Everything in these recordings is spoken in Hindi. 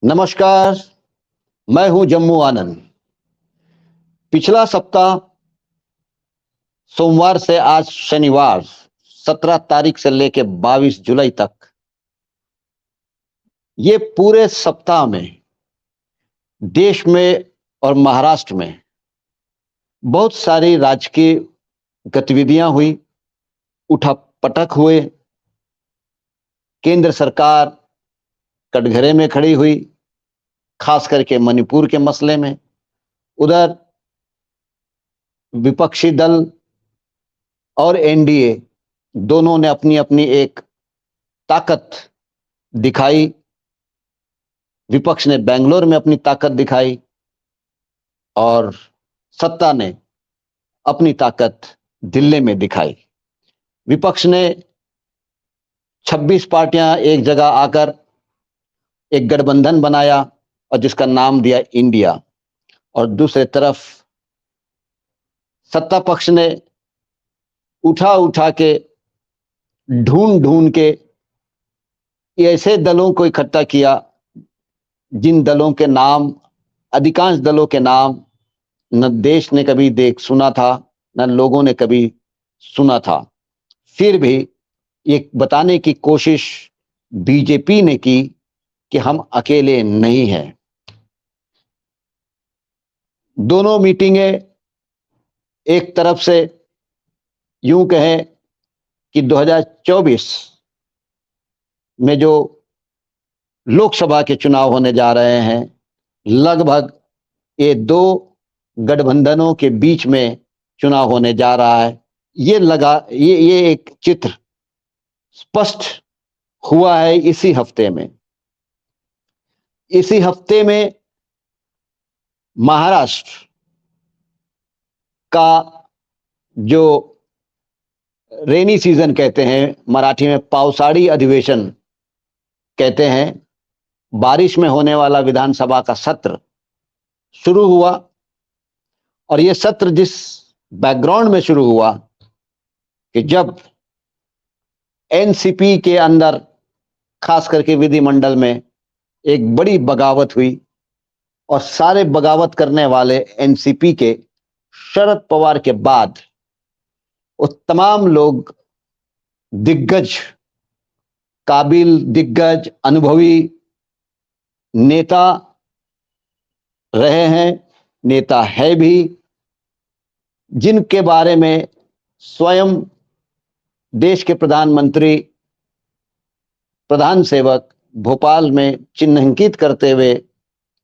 नमस्कार। मैं हूं जम्मू आनंद। पिछला सप्ताह सोमवार से आज शनिवार 17 तारीख से लेकर 22 जुलाई तक ये पूरे सप्ताह में देश में और महाराष्ट्र में बहुत सारी राजकीय गतिविधियां हुई, उठापटक हुए। केंद्र सरकार कटघरे में खड़ी हुई, खास करके मणिपुर के मसले में। उधर विपक्षी दल और एनडीए दोनों ने अपनी अपनी एक ताकत दिखाई। विपक्ष ने बेंगलोर में अपनी ताकत दिखाई और सत्ता ने अपनी ताकत दिल्ली में दिखाई। विपक्ष ने 26 पार्टियां एक जगह आकर एक गठबंधन बनाया और जिसका नाम दिया इंडिया, और दूसरी तरफ सत्ता पक्ष ने उठा उठा के ढूंढ ढूंढ के ऐसे दलों को इकट्ठा किया जिन दलों के नाम, अधिकांश दलों के नाम न देश ने कभी सुना था, न लोगों ने कभी सुना था। फिर भी ये बताने की कोशिश बीजेपी ने की कि हम अकेले नहीं हैं। दोनों मीटिंगें एक तरफ से यूं कहें कि 2024 में जो लोकसभा के चुनाव होने जा रहे हैं, लगभग ये दो गठबंधनों के बीच में चुनाव होने जा रहा है। ये एक चित्र स्पष्ट हुआ है इसी हफ्ते में। इसी हफ्ते में महाराष्ट्र का जो रेनी सीजन कहते हैं, मराठी में पावसाड़ी अधिवेशन कहते हैं, बारिश में होने वाला विधानसभा का सत्र शुरू हुआ। और यह सत्र जिस बैकग्राउंड में शुरू हुआ कि जब एनसीपी के अंदर, खास करके विधिमंडल में, एक बड़ी बगावत हुई और सारे बगावत करने वाले एनसीपी के शरद पवार के बाद वो तमाम लोग दिग्गज, काबिल, दिग्गज, अनुभवी नेता रहे हैं, नेता है भी, जिनके बारे में स्वयं देश के प्रधानमंत्री, प्रधान सेवक भोपाल में चिन्हांकित करते हुए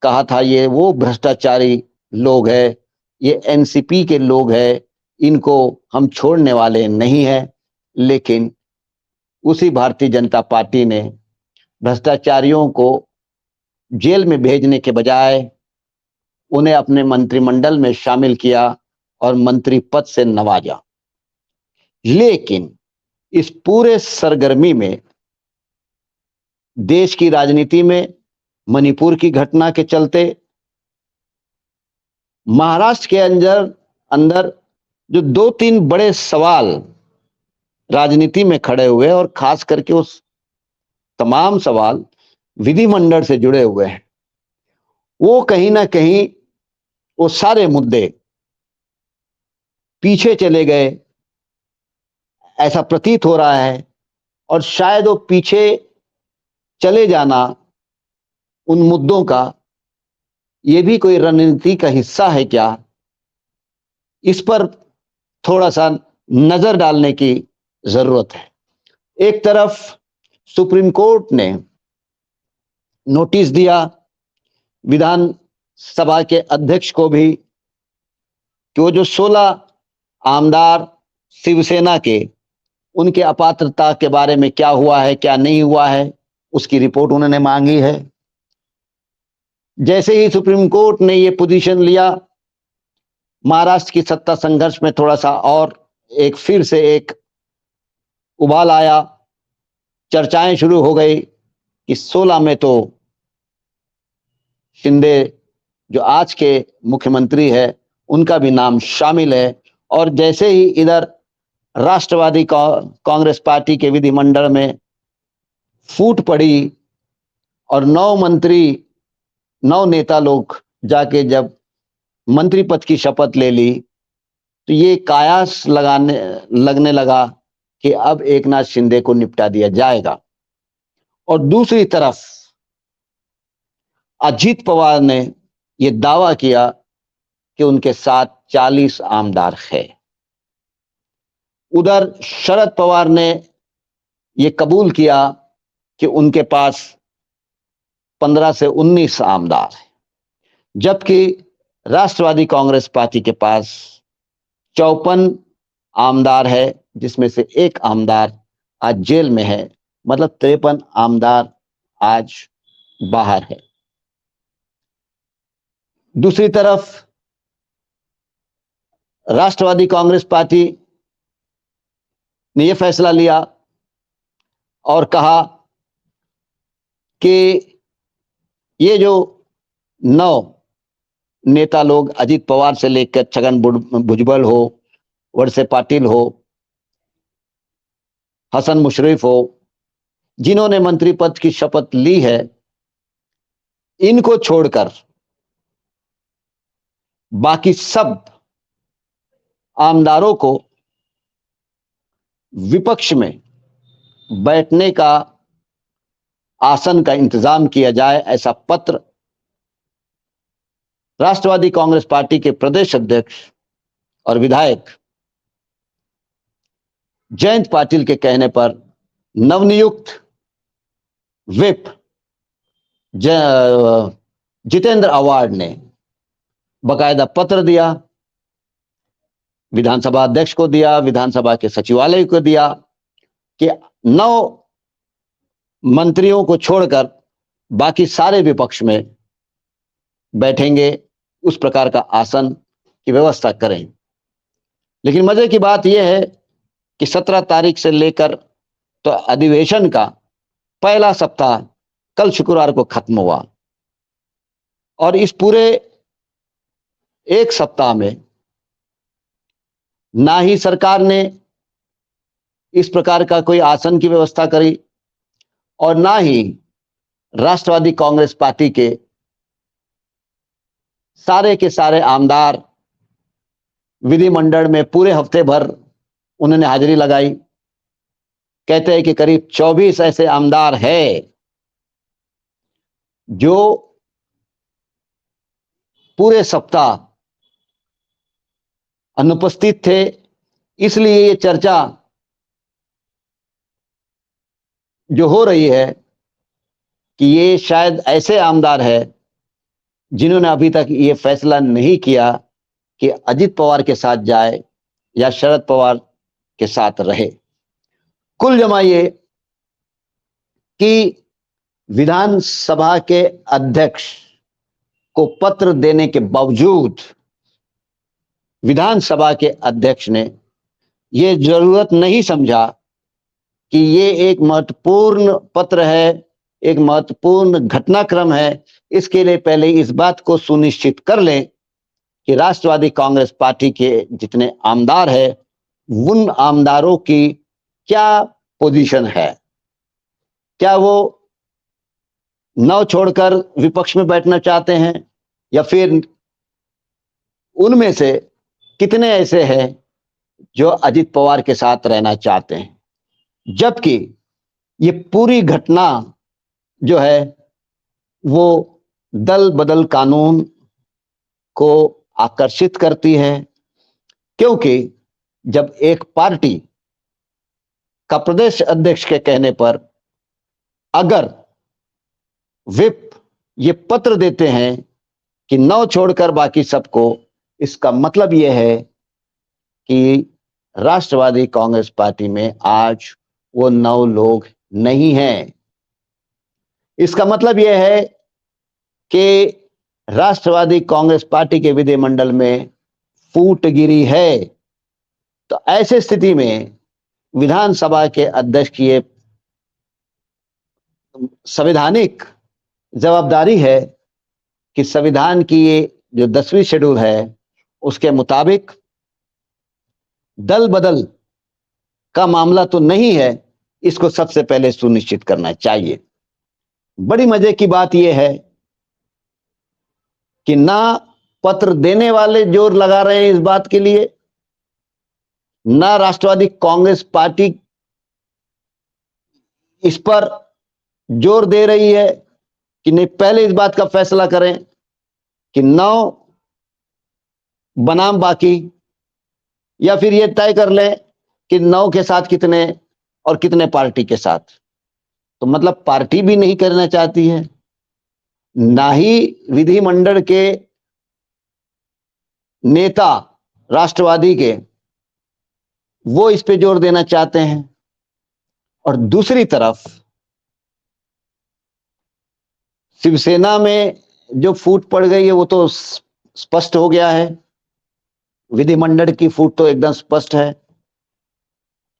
कहा था, ये वो भ्रष्टाचारी लोग हैं, ये एनसीपी के लोग हैं, इनको हम छोड़ने वाले नहीं हैं। लेकिन उसी भारतीय जनता पार्टी ने भ्रष्टाचारियों को जेल में भेजने के बजाय उन्हें अपने मंत्रिमंडल में शामिल किया और मंत्री पद से नवाजा। लेकिन इस पूरे सरगर्मी में देश की राजनीति में मणिपुर की घटना के चलते महाराष्ट्र के अंदर जो दो तीन बड़े सवाल राजनीति में खड़े हुए, और खास करके उस तमाम सवाल विधिमंडल से जुड़े हुए हैं, वो कहीं ना कहीं वो सारे मुद्दे पीछे चले गए, ऐसा प्रतीत हो रहा है। और शायद वो पीछे चले जाना उन मुद्दों का, ये भी कोई रणनीति का हिस्सा है क्या, इस पर थोड़ा सा नजर डालने की जरूरत है। एक तरफ सुप्रीम कोर्ट ने नोटिस दिया विधानसभा के अध्यक्ष को भी कि वो जो 16 आमदार शिवसेना के, उनके अपात्रता के बारे में क्या हुआ है, क्या नहीं हुआ है, उसकी रिपोर्ट उन्होंने मांगी है। जैसे ही सुप्रीम कोर्ट ने ये पोजीशन लिया, महाराष्ट्र की सत्ता संघर्ष में थोड़ा सा और फिर से एक उबाल आया। चर्चाएं शुरू हो गई कि 16 में तो शिंदे जो आज के मुख्यमंत्री है, उनका भी नाम शामिल है। और जैसे ही इधर राष्ट्रवादी कांग्रेस पार्टी के विधिमंडल में फूट पड़ी और 9 मंत्री 9 नेता लोग जाके जब मंत्री पद की शपथ ले ली तो ये कयास लगने लगा कि अब एकनाथ शिंदे को निपटा दिया जाएगा। और दूसरी तरफ अजीत पवार ने यह दावा किया कि उनके साथ 40 आमदार है। उधर शरद पवार ने यह कबूल किया कि उनके पास 15 से 19 आमदार है, जबकि राष्ट्रवादी कांग्रेस पार्टी के पास 54 आमदार है, जिसमें से एक आमदार आज जेल में है। मतलब 53 आमदार आज बाहर है। दूसरी तरफ राष्ट्रवादी कांग्रेस पार्टी ने यह फैसला लिया और कहा कि ये जो 9 नेता लोग, अजीत पवार से लेकर छगन भुजबल हो, वत्स पाटिल हो, हसन मुशर्रफ हो, जिन्होंने मंत्री पद की शपथ ली है, इनको छोड़कर बाकी सब आमदारों को विपक्ष में बैठने का आसन का इंतजाम किया जाए, ऐसा पत्र राष्ट्रवादी कांग्रेस पार्टी के प्रदेश अध्यक्ष और विधायक जयंत पाटिल के कहने पर नवनियुक्त विप जितेंद्र आव्हाड ने बकायदा पत्र दिया, विधानसभा अध्यक्ष को दिया, विधानसभा के सचिवालय को दिया कि 9 मंत्रियों को छोड़कर बाकी सारे विपक्ष में बैठेंगे, उस प्रकार का आसन की व्यवस्था करें। लेकिन मजे की बात यह है कि 17 तारीख से लेकर तो अधिवेशन का पहला सप्ताह कल शुक्रवार को खत्म हुआ और इस पूरे एक सप्ताह में ना ही सरकार ने इस प्रकार का कोई आसन की व्यवस्था करी और ना ही राष्ट्रवादी कांग्रेस पार्टी के सारे आमदार विधिमंडल में पूरे हफ्ते भर उन्होंने हाजिरी लगाई। कहते हैं कि करीब 24 ऐसे आमदार है जो पूरे सप्ताह अनुपस्थित थे। इसलिए ये चर्चा जो हो रही है कि ये शायद ऐसे आमदार है जिन्होंने अभी तक ये फैसला नहीं किया कि अजित पवार के साथ जाए या शरद पवार के साथ रहे। कुल जमाइए कि विधानसभा के अध्यक्ष को पत्र देने के बावजूद विधानसभा के अध्यक्ष ने यह जरूरत नहीं समझा कि ये एक महत्वपूर्ण पत्र है, एक महत्वपूर्ण घटनाक्रम है। इसके लिए पहले इस बात को सुनिश्चित कर लें कि राष्ट्रवादी कांग्रेस पार्टी के जितने आमदार हैं उन आमदारों की क्या पोजीशन है, क्या वो 9 छोड़कर विपक्ष में बैठना चाहते हैं या फिर उनमें से कितने ऐसे हैं जो अजित पवार के साथ रहना चाहते हैं। जबकि ये पूरी घटना जो है वो दल बदल कानून को आकर्षित करती है, क्योंकि जब एक पार्टी का प्रदेश अध्यक्ष के कहने पर अगर विप ये पत्र देते हैं कि 9 छोड़कर बाकी सबको, इसका मतलब यह है कि राष्ट्रवादी कांग्रेस पार्टी में आज वो 9 लोग नहीं हैं। इसका मतलब यह है कि राष्ट्रवादी कांग्रेस पार्टी के विधिमंडल में फूट गिरी है। तो ऐसे स्थिति में विधानसभा के अध्यक्ष की ये संवैधानिक जवाबदारी है कि संविधान की ये जो 10वीं शेड्यूल है उसके मुताबिक दल बदल का मामला तो नहीं है, इसको सबसे पहले सुनिश्चित करना चाहिए। बड़ी मजे की बात यह है कि ना पत्र देने वाले जोर लगा रहे हैं इस बात के लिए, ना राष्ट्रवादी कांग्रेस पार्टी इस पर जोर दे रही है कि नहीं, पहले इस बात का फैसला करें कि 9 बनाम बाकी, या फिर यह तय कर लें कि 9 के साथ कितने और कितने पार्टी के साथ। तो मतलब पार्टी भी नहीं करना चाहती है, ना ही विधिमंडल के नेता राष्ट्रवादी के वो इस पे जोर देना चाहते हैं। और दूसरी तरफ शिवसेना में जो फूट पड़ गई है वो तो स्पष्ट हो गया है, विधिमंडल की फूट तो एकदम स्पष्ट है।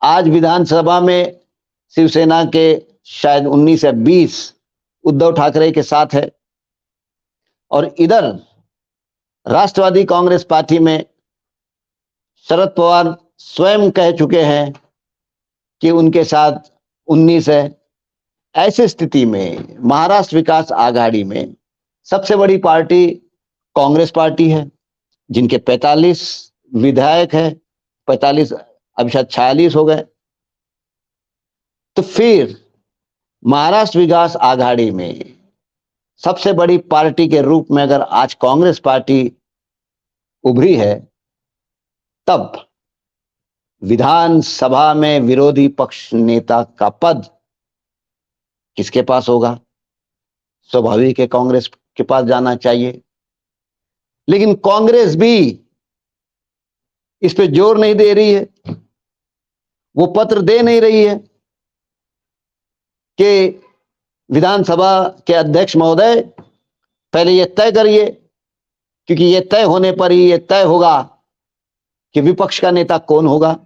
आज विधानसभा में शिवसेना के शायद 19 या 20 उद्धव ठाकरे के साथ है, और इधर राष्ट्रवादी कांग्रेस पार्टी में शरद पवार स्वयं कह चुके हैं कि उनके साथ 19 है। ऐसी स्थिति में महाराष्ट्र विकास आघाड़ी में सबसे बड़ी पार्टी कांग्रेस पार्टी है, जिनके 45 विधायक है, 45 अब शायद 46 हो गए। तो फिर महाराष्ट्र विकास आघाड़ी में सबसे बड़ी पार्टी के रूप में अगर आज कांग्रेस पार्टी उभरी है, तब विधानसभा में विरोधी पक्ष नेता का पद किसके पास होगा? स्वाभाविक है कांग्रेस के पास जाना चाहिए। लेकिन कांग्रेस भी इस पे जोर नहीं दे रही है, वो पत्र दे नहीं रही है कि विधानसभा के अध्यक्ष महोदय पहले यह तय करिए, क्योंकि यह तय होने पर ही यह तय होगा कि विपक्ष का नेता कौन होगा।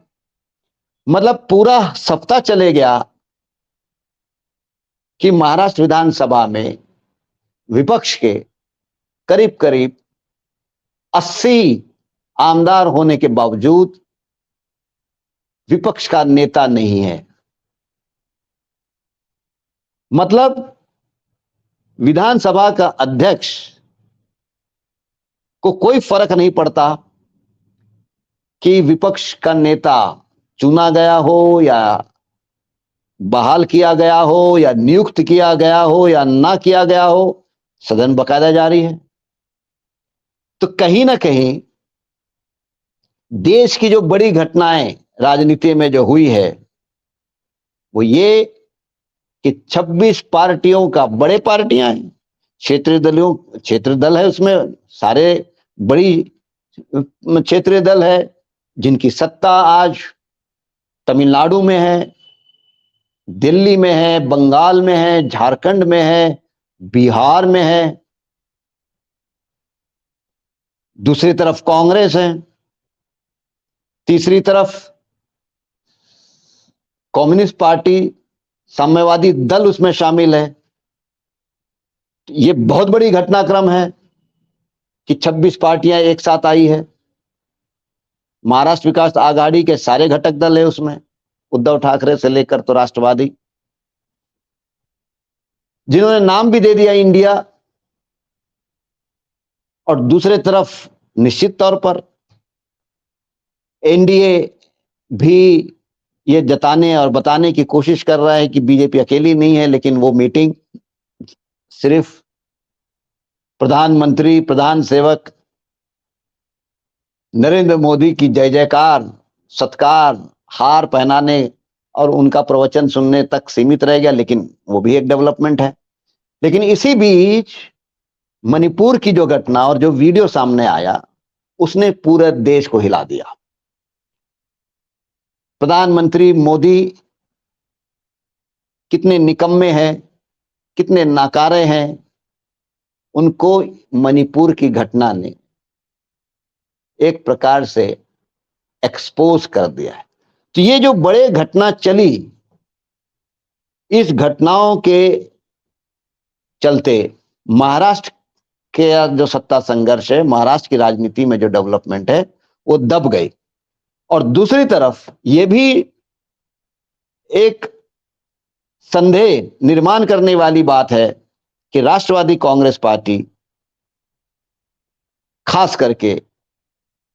मतलब पूरा सप्ताह चले गया कि महाराष्ट्र विधानसभा में विपक्ष के करीब करीब 80 आमदार होने के बावजूद विपक्ष का नेता नहीं है। मतलब विधानसभा का अध्यक्ष को कोई फर्क नहीं पड़ता कि विपक्ष का नेता चुना गया हो या बहाल किया गया हो या नियुक्त किया गया हो या ना किया गया हो, सदन बकायदा जारी है। तो कहीं ना कहीं देश की जो बड़ी घटनाएं राजनीति में जो हुई है वो ये कि 26 पार्टियों का, बड़े पार्टियां हैं, क्षेत्रीय दल है, उसमें सारे बड़ी क्षेत्रीय दल है जिनकी सत्ता आज तमिलनाडु में है, दिल्ली में है, बंगाल में है, झारखंड में है, बिहार में है। दूसरी तरफ कांग्रेस है, तीसरी तरफ कम्युनिस्ट पार्टी, साम्यवादी दल उसमें शामिल है। ये बहुत बड़ी घटनाक्रम है कि 26 पार्टियां एक साथ आई है। महाराष्ट्र विकास आघाड़ी के सारे घटक दल है उसमें, उद्धव ठाकरे से लेकर तो राष्ट्रवादी, जिन्होंने नाम भी दे दिया इंडिया। और दूसरे तरफ निश्चित तौर पर एनडीए भी ये जताने और बताने की कोशिश कर रहा है कि बीजेपी अकेली नहीं है, लेकिन वो मीटिंग सिर्फ प्रधानमंत्री, प्रधान सेवक नरेंद्र मोदी की जय जयकार, सत्कार, हार पहनाने और उनका प्रवचन सुनने तक सीमित रह गया, लेकिन वो भी एक डेवलपमेंट है। लेकिन इसी बीच मणिपुर की जो घटना और जो वीडियो सामने आया उसने पूरे देश को हिला दिया। प्रधानमंत्री मोदी कितने निकम्मे हैं, कितने नाकारे हैं, उनको मणिपुर की घटना ने एक प्रकार से एक्सपोज कर दिया है। तो ये जो बड़े घटना चली, इस घटनाओं के चलते महाराष्ट्र के जो सत्ता संघर्ष है, महाराष्ट्र की राजनीति में जो डेवलपमेंट है वो दब गई। और दूसरी तरफ ये भी एक संदेह निर्माण करने वाली बात है कि राष्ट्रवादी कांग्रेस पार्टी खास करके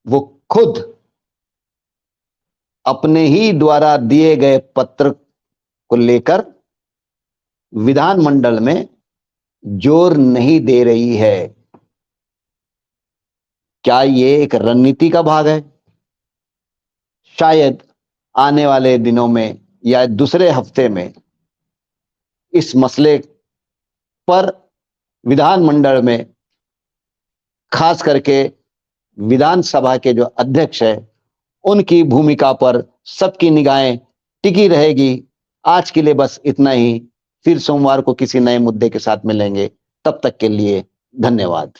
वो खुद अपने ही द्वारा दिए गए पत्र को लेकर विधानमंडल में जोर नहीं दे रही है। क्या ये एक रणनीति का भाग है? शायद आने वाले दिनों में या दूसरे हफ्ते में इस मसले पर विधानमंडल में, खास करके विधानसभा के जो अध्यक्ष है, उनकी भूमिका पर सबकी निगाहें टिकी रहेगी। आज के लिए बस इतना ही। फिर सोमवार को किसी नए मुद्दे के साथ मिलेंगे। तब तक के लिए धन्यवाद।